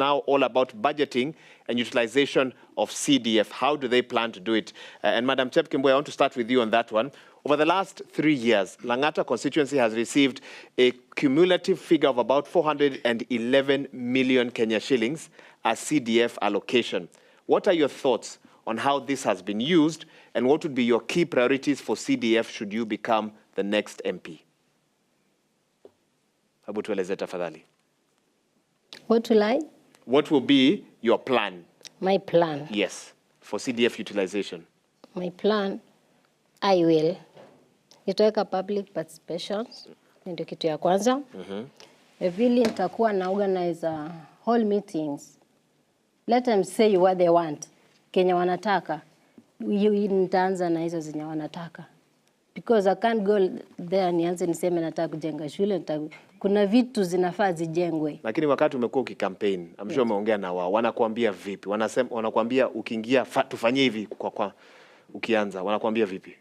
now all about budgeting and utilization of CDF. How do they plan to do it? And Madam Jepkemboi, I want to start with you on that one. Over the last 3 years, Langata constituency has received a cumulative figure of about 411 million Kenya shillings as CDF allocation. What are your thoughts on how this has been used, and what would be your key priorities for CDF should you become the next MP? Hebu tueleze tafadhali. What will I? What will be your plan? My plan? Yes, for CDF utilization. My plan, I will. Nitaweka public participation, ndio kitu ya kwanza. Vile nitakuwa na organize whole meetings. Let them say what they want. Kenya wanataka. Nitaanza na hizo zenye wanataka. Because I can't go there nianze niseme nataka kujenga shule, kuna vitu zinafaa zijengwe. Lakini wakati umekuwa ukikampaign, I'm sure umeongea na wao, wanakuambia vipi? Wanakuambia ukiingia tufanyie hivi kwa ukianza, wanakuambia vipi?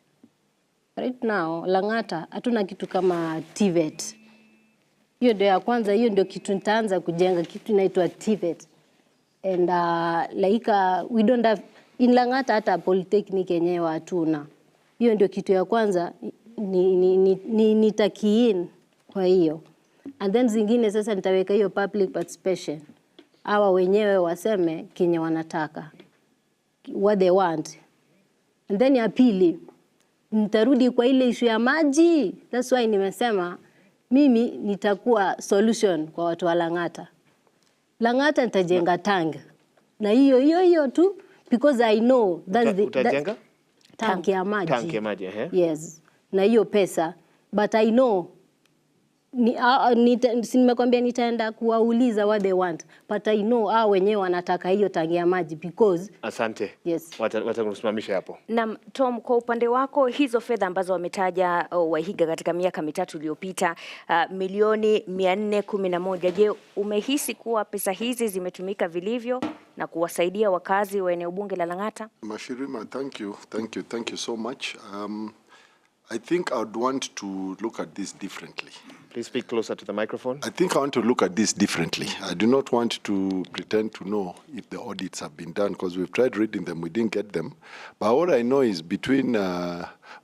Right now, Langata hatuna kitu kama TVET. Hiyo ndio ya kwanza, hiyo ndio kitu nitaanza kujenga, kitu inaitwa TVET. And we don't have in Langata hata polytechnic yenyewe hatuna. Hiyo ndio kitu ya kwanza nitakiin kwa hiyo. And then zingine sasa nitaweka hiyo public participation. Hawa wenyewe waseme Kenya wanataka. What they want. And then ya pili, nitarudi kwa ile issue ya maji. That's why nimesema mimi nitakuwa solution kwa watu wa Langata. Langata nitajenga tank. Na hiyo tu, because I know that's utajenga tanki ya maji. Tanki ya maji, Yes. Na hiyo pesa, but I know nimekwambia nitaenda kuwauliza what they want, but I know wenyewe wanataka hiyo tangi ya maji because asante. Yes. Watakusimamisha hapo. Na Tom, kwa upande wako hizo fedha ambazo wametaja Wahiga katika miaka mitatu iliyopita, milioni 411, je, umehisi kuwa pesa hizi zimetumika vilivyo na kuwasaidia wakazi wa eneo bunge la Langata? Mashirima, thank you so much. I think I would want to look at this differently. Please speak closer to the microphone. I think I want to look at this differently. I do not want to pretend to know if the audits have been done, because we've tried reading them, we didn't get them. But what I know is between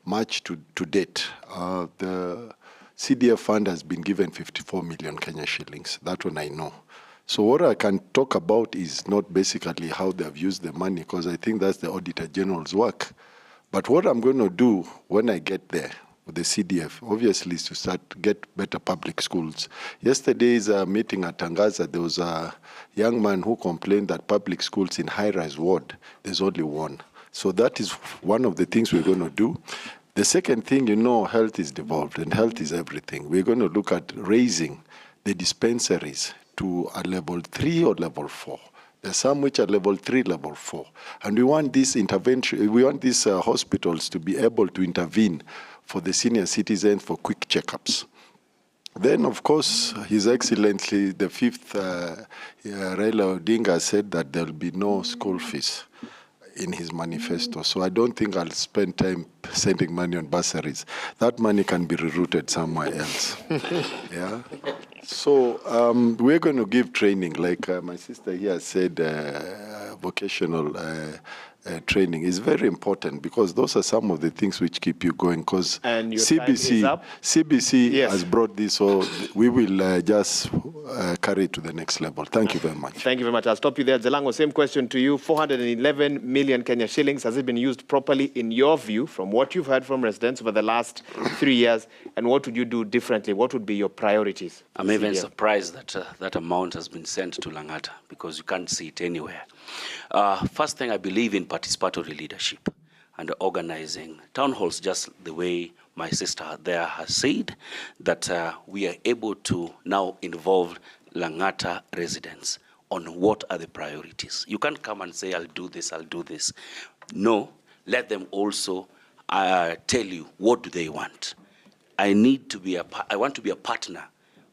March to date, the CDF fund has been given 54 million Kenya shillings. That one I know. So what I can talk about is not basically how they have used the money, because I think that's the Auditor General's work. But what I'm going to do when I get there with the CDF, obviously, is to get better public schools. Yesterday's meeting at Tangaza, there was a young man who complained that public schools in high-rise ward, there's only one. So that is one of the things we're going to do. The second thing, health is devolved, and health is everything. We're going to look at raising the dispensaries to a level 3 or level 4. There's some which are level 3, level 4. And we want these hospitals to be able to intervene for the senior citizens for quick checkups. Then, of course, His Excellency, the 5th Raila Odinga said that there will be no school fees in his manifesto. So I don't think I'll spend time sending money on bursaries. That money can be rerouted somewhere else. Yeah. So we're going to give training, like my sister here said, vocational training is very important, because those are some of the things which keep you going. Because CBC yes, has brought this, so we will just carry it to the next level. Thank you very much. Thank you very much. I'll stop you there. Zelango, same question to you. 411 million Kenya shillings. Has it been used properly in your view, from what you've heard from residents over the last 3 years? And what would you do differently? What would be your priorities? I'm even surprised that that amount has been sent to Langata, because you can't see it anywhere. First thing, I believe in participatory leadership and organizing town halls, just the way my sister there has said, that we are able to now involve Langata residents on what are the priorities. You can't come and say, I'll do this, I'll do this. No, let them also tell you, what do they want? I want to be a partner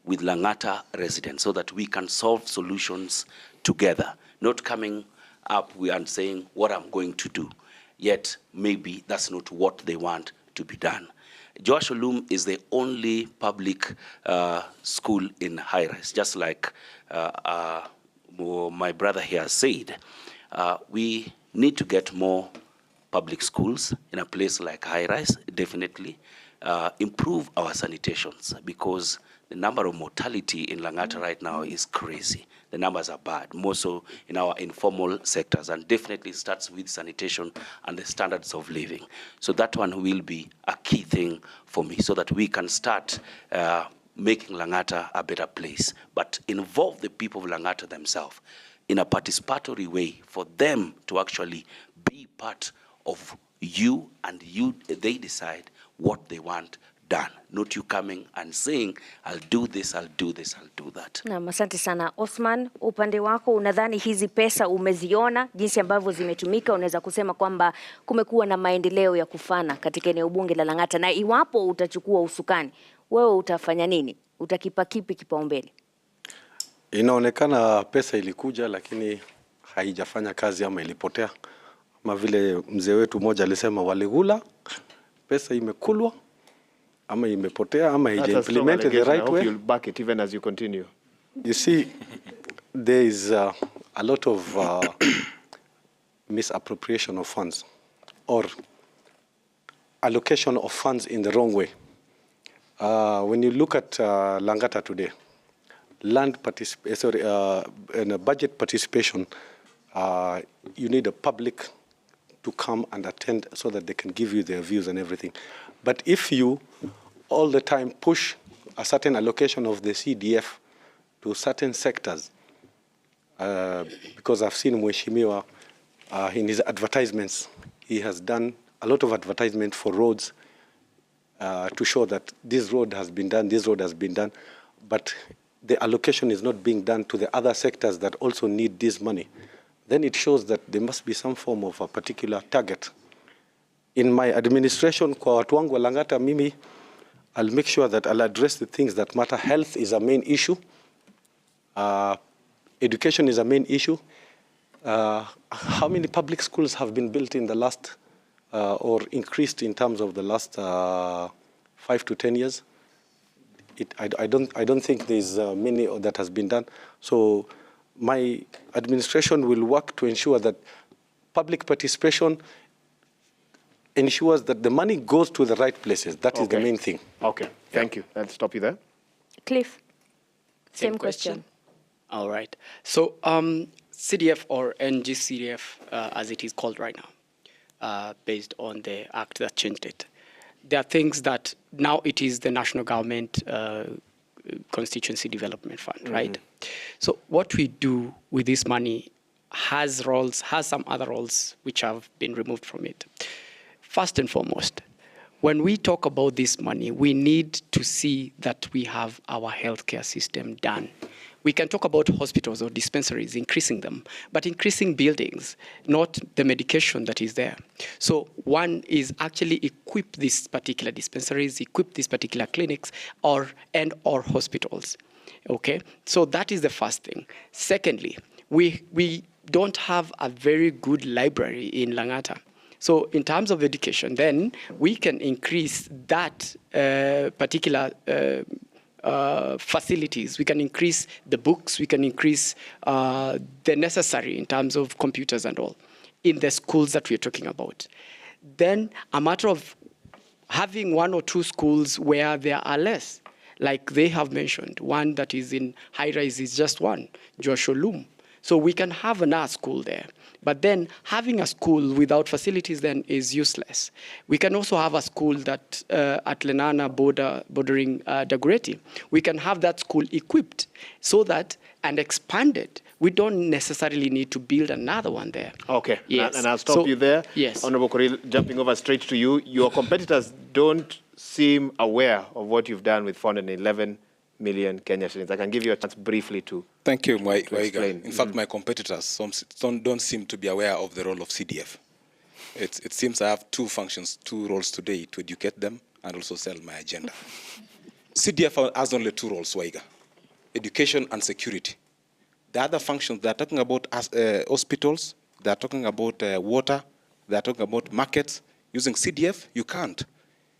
with Langata residents so that we can solve solutions together, not coming up and saying what I'm going to do, yet maybe that's not what they want to be done. Joash Olum is the only public school in high-rise, just like my brother here said, we need to get more public schools in a place like High Rise, definitely. Improve our sanitations, because the number of mortality in Langata right now is crazy. The numbers are bad, more so in our informal sectors, and definitely starts with sanitation and the standards of living. So that one will be a key thing for me, so that we can start making Langata a better place, but involve the people of Langata themselves in a participatory way for them to actually be part of you, and they decide what they want done, not you coming and saying, I'll do this, I'll do this, I'll do that. Na asante sana Osman, upande wako unadhani hizi pesa umeziona jinsi ambavyo zimetumika, unaweza kusema kwamba kumekuwa na maendeleo ya kufana katika eneo bunge la Langata, na iwapo utachukua usukani, wewe utafanya nini? Utakipa kipi kipaumbele? Inaonekana pesa ilikuja lakini haijafanya kazi ama ilipotea. Kama vile mzee wetu mmoja alisema, waligula pesa imekulwa ama imepotea ama haija-implemented the right way. You'll back it even as you continue. You see, there is a lot of misappropriation of funds or allocation of funds in the wrong way. When you look at Langata today, in a budget participation, you need a public to come and attend so that they can give you their views and everything. But if you all the time push a certain allocation of the CDF to certain sectors, because I've seen Mheshimiwa in his advertisements, he has done a lot of advertisement for roads to show that this road has been done, this road has been done, but the allocation is not being done to the other sectors that also need this money. Then it shows that there must be some form of a particular target. In my administration, kwa watu wangu wa Langata, mimi, I'll make sure that I'll address the things that matter. Health is a main issue. Education is a main issue. How many public schools have been built in the last, or increased in terms of the last 5 to 10 years? I don't think there's many that has been done. So my administration will work to ensure that public participation ensures that the money goes to the right places. That is the main thing. Okay, thank you. Let's stop you there. Cliff, same question. All right. So CDF or NGCDF, as it is called right now, based on the act that changed it, there are things that now it is the national government constituency development fund, right? So what we do with this money has some other roles which have been removed from it. First and foremost, when we talk about this money, we need to see that we have our healthcare system done. We can talk about hospitals or dispensaries, increasing them, but increasing buildings, not the medication that is there. So one is actually equip these particular dispensaries, equip these particular clinics or hospitals. Okay, so that is the first thing. Secondly, we don't have a very good library in Langata. So in terms of education, then we can increase that particular facilities. We can increase the books, we can increase the necessary in terms of computers and all in the schools that we're talking about. Then a matter of having 1 or 2 schools where there are less, like they have mentioned, one that is in High Rise is just one, Joshua Loom. So we can have another school there. But then having a school without facilities then is useless. We can also have a school that at Lenana bordering Dagoretti. We can have that school equipped so that and expanded. We don't necessarily need to build another one there. Okay, yes. And I'll stop you there. Yes. Honorable Korir, jumping over straight to you. Your competitors don't seem aware of what you've done with 411 million Kenya shillings. I can give you a chance briefly to Thank you, Waiga. explain. In fact, my competitors don't seem to be aware of the role of CDF. It seems I have 2 functions, 2 roles today, to educate them and also sell my agenda. CDF has only 2 roles, Waiga: education and security. The other functions, they're talking about hospitals, they're talking about water, they're talking about markets. Using CDF, you can't.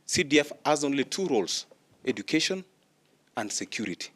CDF has only 2 roles: education and security.